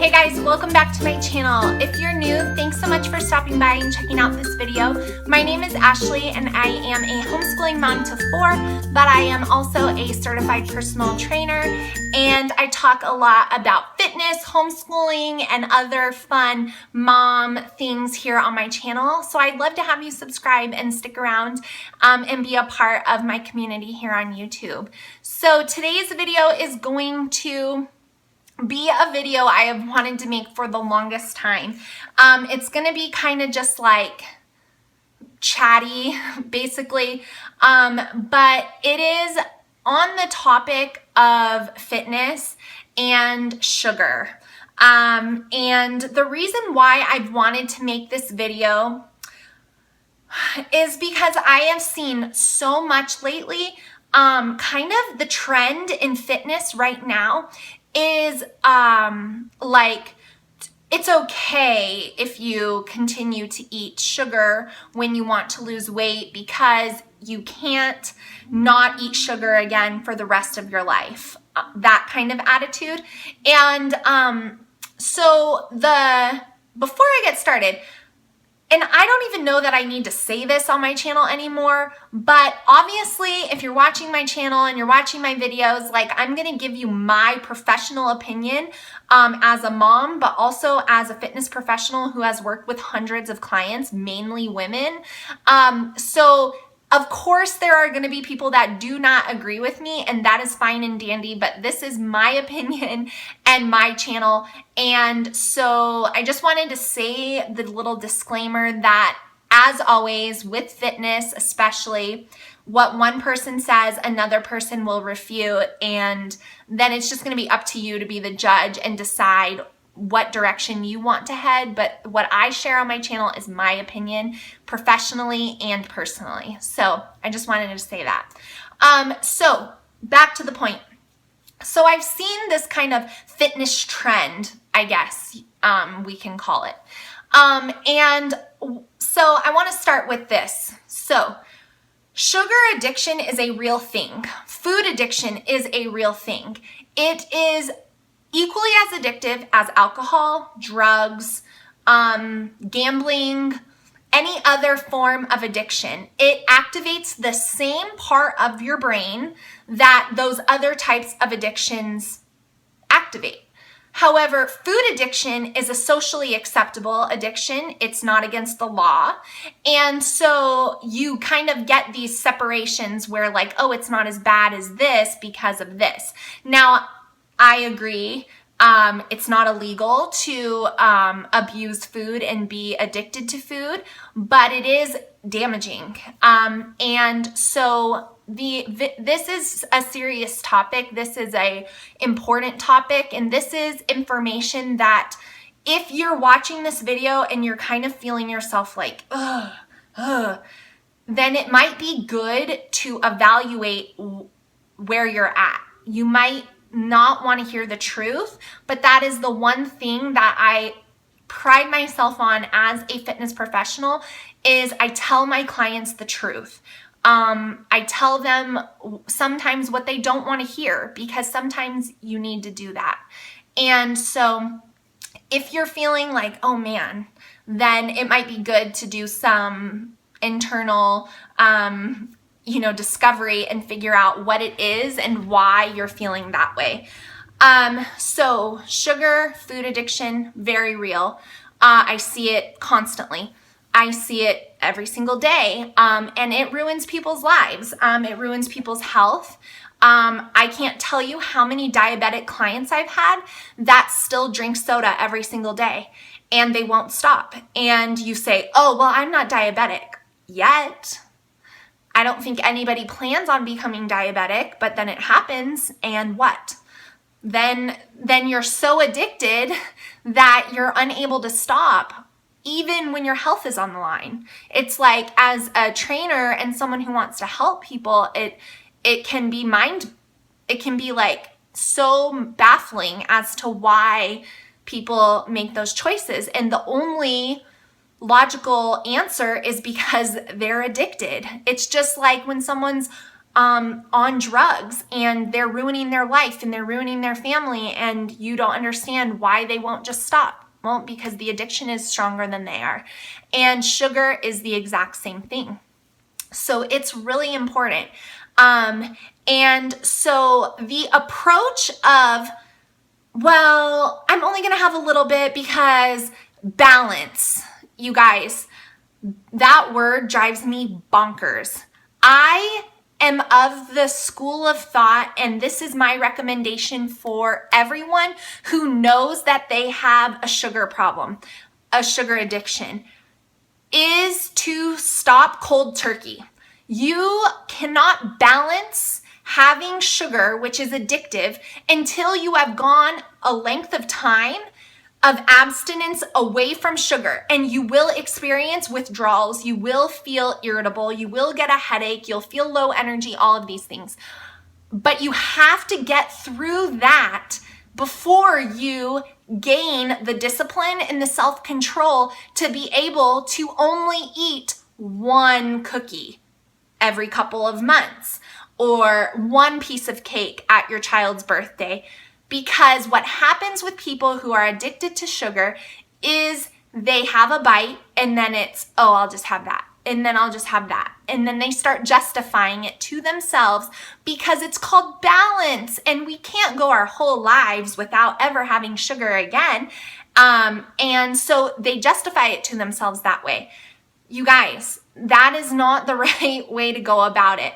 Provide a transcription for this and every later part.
Hey guys, welcome back to my channel. If you're new, thanks so much for stopping by and checking out this video. My name is Ashley and I am a homeschooling mom to 4, but I am also a certified personal trainer, and I talk a lot about fitness, homeschooling, and other fun mom things here on my channel. So I'd love to have you subscribe and stick around and be a part of my community here on YouTube. So today's video is going to be a video I have wanted to make for the longest time. It's gonna be kind of just like chatty, basically, but it is on the topic of fitness and sugar. And the reason why I've wanted to make this video is because I have seen so much lately. Kind of the trend in fitness right now is like it's okay if you continue to eat sugar when you want to lose weight because you can't not eat sugar again for the rest of your life. That kind of attitude. And so before I get started, and I don't even know that I need to say this on my channel anymore, but obviously if you're watching my channel and you're watching my videos, like, I'm gonna give you my professional opinion as a mom, but also as a fitness professional who has worked with hundreds of clients, mainly women. So of course there are gonna be people that do not agree with me, and that is fine and dandy, but this is my opinion and my channel. And so I just wanted to say the little disclaimer that, as always, with fitness especially, what one person says, another person will refute, and then it's just gonna be up to you to be the judge and decide what direction you want to head. But what I share on my channel is my opinion, professionally and personally. So I just wanted to say that. So back to the point. So I've seen this kind of fitness trend, I guess we can call it. And so I want to start with this. So sugar addiction is a real thing. Food addiction is a real thing. It is equally as addictive as alcohol, drugs, gambling, any other form of addiction. It activates the same part of your brain that those other types of addictions activate. However, food addiction is a socially acceptable addiction. It's not against the law. And so you kind of get these separations where, like, oh, it's not as bad as this because of this. Now, I agree. It's not illegal to abuse food and be addicted to food, but it is damaging. And so this is a serious topic. This is a important topic, and this is information that if you're watching this video and you're kind of feeling yourself like, then it might be good to evaluate where you're at. You might not want to hear the truth, but that is the one thing that I pride myself on as a fitness professional is I tell my clients the truth. I tell them sometimes what they don't want to hear, because sometimes you need to do that. And so if you're feeling like, oh man, then it might be good to do some internal discovery and figure out what it is and why you're feeling that way. So sugar, food addiction, very real. I see it constantly. I see it every single day, and it ruins people's lives. It ruins people's health. I can't tell you how many diabetic clients I've had that still drink soda every single day, and they won't stop. And you say, oh, well, I'm not diabetic yet. I don't think anybody plans on becoming diabetic, but then it happens, and what? Then you're so addicted that you're unable to stop, even when your health is on the line. It's like, as a trainer and someone who wants to help people, it can be like so baffling as to why people make those choices. And the only logical answer is because they're addicted. It's just like when someone's on drugs, and they're ruining their life and they're ruining their family, and you don't understand why they won't just stop. Well, because the addiction is stronger than they are. And sugar is the exact same thing. So it's really important. And so the approach of, well, I'm only going to have a little bit because balance, you guys, that word drives me bonkers. I am of the school of thought, and this is my recommendation for everyone who knows that they have a sugar problem, a sugar addiction, is to stop cold turkey. You cannot balance having sugar, which is addictive, until you have gone a length of time of abstinence away from sugar, and you will experience withdrawals, you will feel irritable, you will get a headache, you'll feel low energy, all of these things. But you have to get through that before you gain the discipline and the self-control to be able to only eat one cookie every couple of months or one piece of cake at your child's birthday. Because what happens with people who are addicted to sugar is they have a bite and then it's, oh, I'll just have that. And then I'll just have that. And then they start justifying it to themselves because it's called balance. And we can't go our whole lives without ever having sugar again. And so they justify it to themselves that way. You guys, that is not the right way to go about it.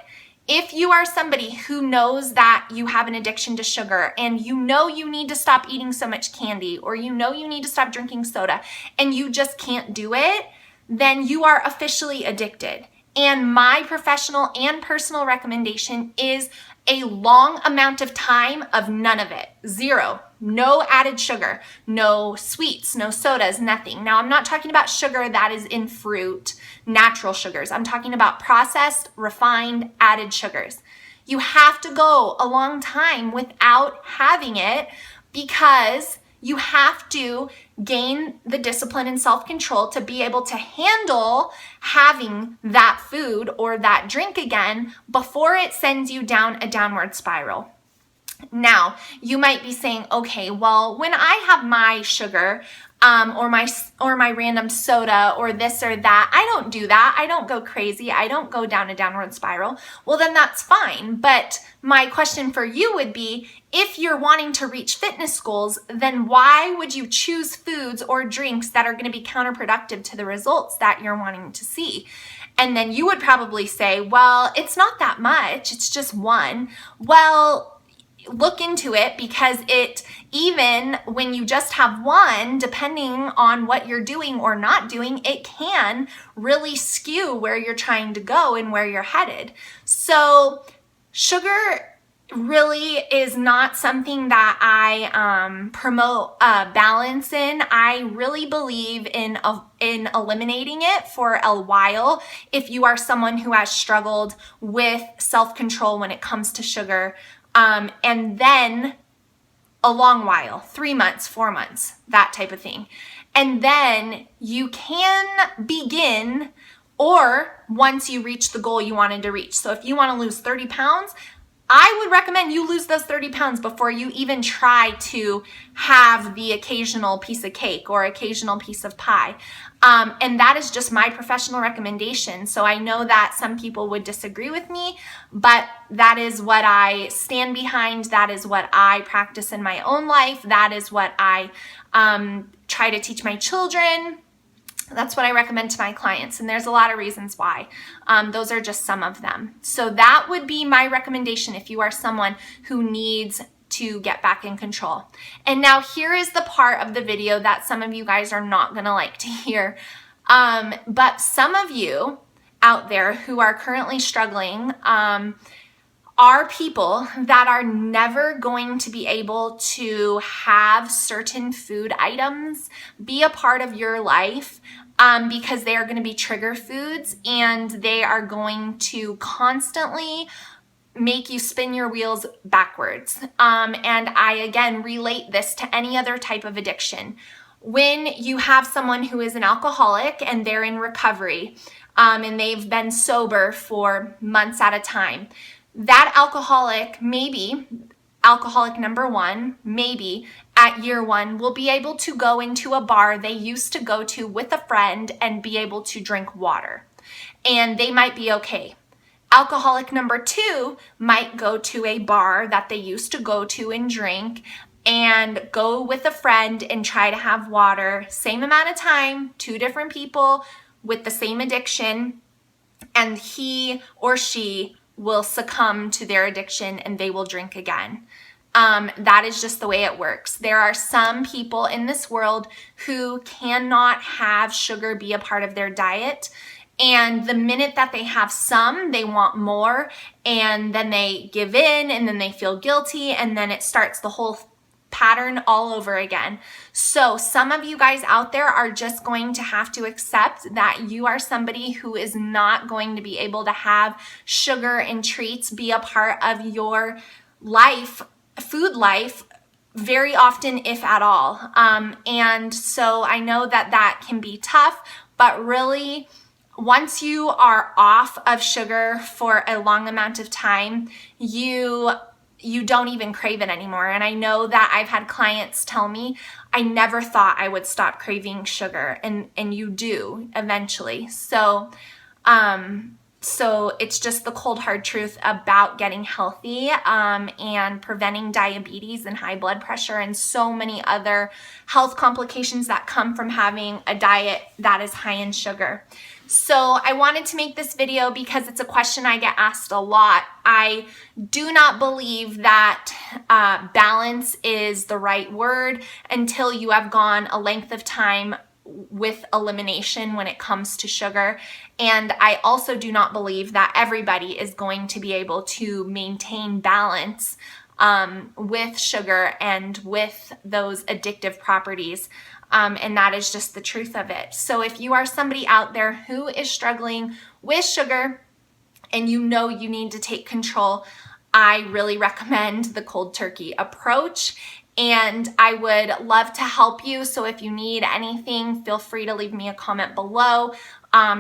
If you are somebody who knows that you have an addiction to sugar and you know you need to stop eating so much candy, or you know you need to stop drinking soda and you just can't do it, then you are officially addicted. And my professional and personal recommendation is a long amount of time of none of it. Zero. No added sugar, no sweets, no sodas, nothing. Now, I'm not talking about sugar that is in fruit, natural sugars. I'm talking about processed, refined, added sugars. You have to go a long time without having it because you have to gain the discipline and self-control to be able to handle having that food or that drink again before it sends you down a downward spiral. Now, you might be saying, okay, well, when I have my sugar or my random soda or this or that, I don't do that. I don't go crazy. I don't go down a downward spiral. Well, then that's fine. But my question for you would be, if you're wanting to reach fitness goals, then why would you choose foods or drinks that are going to be counterproductive to the results that you're wanting to see? And then you would probably say, well, it's not that much. It's just one. Well, look into it, because even when you just have one, depending on what you're doing or not doing, it can really skew where you're trying to go and where you're headed. So sugar really is not something that I promote balance in. I really believe in eliminating it for a while if you are someone who has struggled with self-control when it comes to sugar. And then a long while, 3 months, 4 months, that type of thing. And then you can begin, or once you reach the goal you wanted to reach. So if you want to lose 30 pounds, I would recommend you lose those 30 pounds before you even try to have the occasional piece of cake or occasional piece of pie. And that is just my professional recommendation. So I know that some people would disagree with me, but that is what I stand behind. That is what I practice in my own life. That is what I try to teach my children. That's what I recommend to my clients, and there's a lot of reasons why. Those are just some of them. So that would be my recommendation if you are someone who needs to get back in control. And now here is the part of the video that some of you guys are not gonna like to hear. But some of you out there who are currently struggling are people that are never going to be able to have certain food items be a part of your life because they are going to be trigger foods, and they are going to constantly make you spin your wheels backwards. And I, again, relate this to any other type of addiction. When you have someone who is an alcoholic and they're in recovery, and they've been sober for months at a time, that alcoholic, maybe alcoholic number one, maybe at year one, will be able to go into a bar they used to go to with a friend and be able to drink water. And they might be okay. Alcoholic number two might go to a bar that they used to go to and drink and go with a friend and try to have water. Same amount of time, two different people with the same addiction, and he or she will succumb to their addiction and they will drink again. That is just the way it works. There are some people in this world who cannot have sugar be a part of their diet. And the minute that they have some, they want more, and then they give in, and then they feel guilty, and then it starts the whole pattern all over again. So some of you guys out there are just going to have to accept that you are somebody who is not going to be able to have sugar and treats be a part of your life, food life, very often, if at all. And so I know that that can be tough, but really, once you are off of sugar for a long amount of time, you don't even crave it anymore. And I know that I've had clients tell me, I never thought I would stop craving sugar, and you do eventually. So it's just the cold hard truth about getting healthy, and preventing diabetes and high blood pressure and so many other health complications that come from having a diet that is high in sugar. So I wanted to make this video because it's a question I get asked a lot. I do not believe that balance is the right word until you have gone a length of time with elimination when it comes to sugar. And I also do not believe that everybody is going to be able to maintain balance with sugar and with those addictive properties. And that is just the truth of it. So if you are somebody out there who is struggling with sugar and you know you need to take control, I really recommend the cold turkey approach. And I would love to help you. So if you need anything, feel free to leave me a comment below.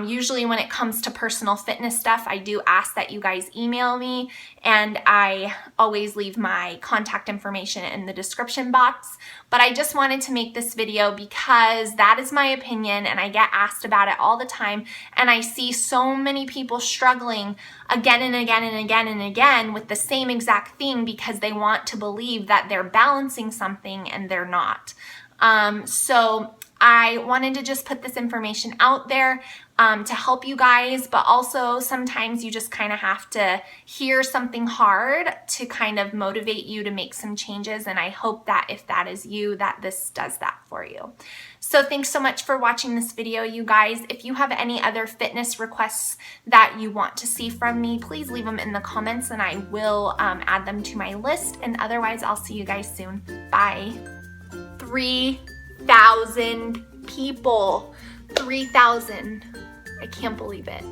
Usually when it comes to personal fitness stuff, I do ask that you guys email me, and I always leave my contact information in the description box. But I just wanted to make this video because that is my opinion, and I get asked about it all the time, and I see so many people struggling again and again and again and again with the same exact thing because they want to believe that they're balancing something and they're not. So I wanted to just put this information out there to help you guys, but also sometimes you just kind of have to hear something hard to kind of motivate you to make some changes, and I hope that if that is you, that this does that for you. So thanks so much for watching this video, you guys. If you have any other fitness requests that you want to see from me, please leave them in the comments and I will add them to my list, and otherwise I'll see you guys soon. Bye. 3,000 people. 3,000. I can't believe it.